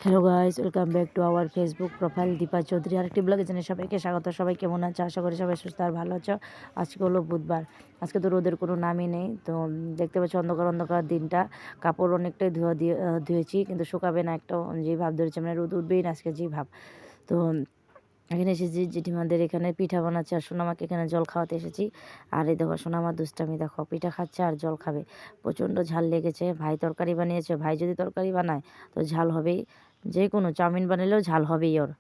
Hello guys, welcome back to our Facebook profile Dipa Chowdhury. আরেকটি ব্লগে জানাই সবাইকে স্বাগত। সবাই কেমন আছে? আশা করি সবাই সুস্থ আর ভালো আছো। আজকে হলো বুধবার, আজকে তো রোদের কোনো নামই নেই। তো দেখতে পাচ্ছি অন্ধকার অন্ধকার দিনটা। কাপড় অনেকটাই ধুয়েছি, কিন্তু শুকাবে না, একটা যেই ভাব ধরেছে, মানে রোদ উঠবেই না আজকে, যেই ভাব। তো এখানে এসেছি জেঠিমাদের এখানে পিঠা বানাচ্ছে, আর সোনামাকে এখানে জল খাওয়াতে এসেছি। আর এই দেখো সোনামার দুষ্টামি দেখো, পিঠা খাচ্ছে আর জল খাবে। প্রচণ্ড ঝাল লেগেছে। ভাই তরকারি বানিয়েছে, ভাই যদি তরকারি বানায় তো ঝাল হবেই। যে কোনো চাউমিন বানালেও ঝাল হবেই ওর।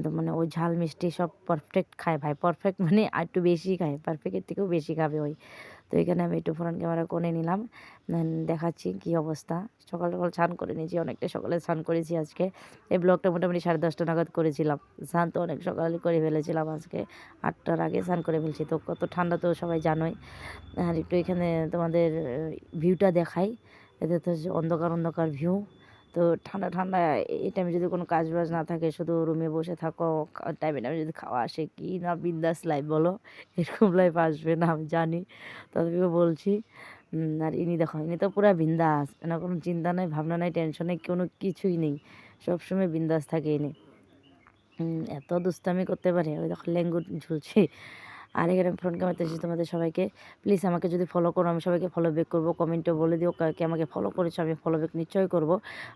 তো মানে ওই ঝাল মিষ্টি সব পারফেক্ট খায় ভাই। পারফেক্ট মানে আর একটু বেশি খায়, পারফেক্টের থেকেও বেশি খাবে ওই। তো এখানে আমি একটু ফ্রন্ট ক্যামেরা করে নিলাম, দেখাচ্ছি কি অবস্থা। সকাল সকাল স্নান করে নিয়েছি, অনেকটা সকালে স্নান করেছি আজকে। এই ব্লগটা মোটামুটি 10:30টা নাগাদ করেছিলাম। স্নান তো অনেক সকালে করে ফেলেছিলাম, আজকে 8টার আগে স্নান করে ফেলছি। তো কত ঠান্ডা তো সবাই জানোই। আর একটু এখানে তোমাদের ভিউটা দেখাই। এতে তো অন্ধকার অন্ধকার ভিউ। তো ঠান্ডা ঠান্ডা এই টাইমে যদি কোনো কাজ বাজ না থাকে, শুধু রুমে বসে থাকো, টাইমে টাইমে যদি খাওয়া আসে, কি না বিন্দাস লাইফ বলো। এরকম লাইফ আসবে না আমি জানি, তথাপিও বলছি। আর ইনি দেখো, ইনি তো পুরা বিন্দাস, না কোনো চিন্তা নাই, ভাবনা নাই, টেনশন নেই, কোনো কিছুই নেই। সবসময় বিন্দাস থাকে ইনি। এত দুষ্টামি করতে পারে। ওই দেখো লেঙ্গুর ঝুলছে। আর এখানে ফ্রন্ট ক্যামেরাতে এসেছি তোমাদের সবাইকে। প্লিজ আমাকে যদি ফলো করো, আমি সবাইকে ফলো ব্যাক করবো। কমেন্টেও বলে দিও কে আমাকে ফলো করেছো, আমি ফলো ব্যাক নিশ্চয়ই করবো।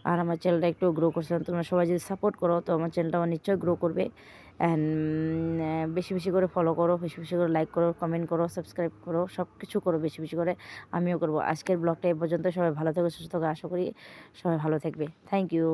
আর আমার চ্যানেলটা একটু গ্রো করছিলাম, তোমরা সবাই যদি সাপোর্ট করো তো আমার চ্যানেলটা আমার নিশ্চয়ই গ্রো করবে। অ্যান্ড বেশি বেশি করে ফলো করো, বেশি বেশি করে লাইক করো, কমেন্ট করো, সাবস্ক্রাইব করো, সব কিছু করো বেশি বেশি করে। আমিও করবো। আজকের ব্লগটা এই পর্যন্ত। সবাই ভালো থেকো, সুস্থ থাকো, আশা করি সবাই ভালো থাকবে। Thank you.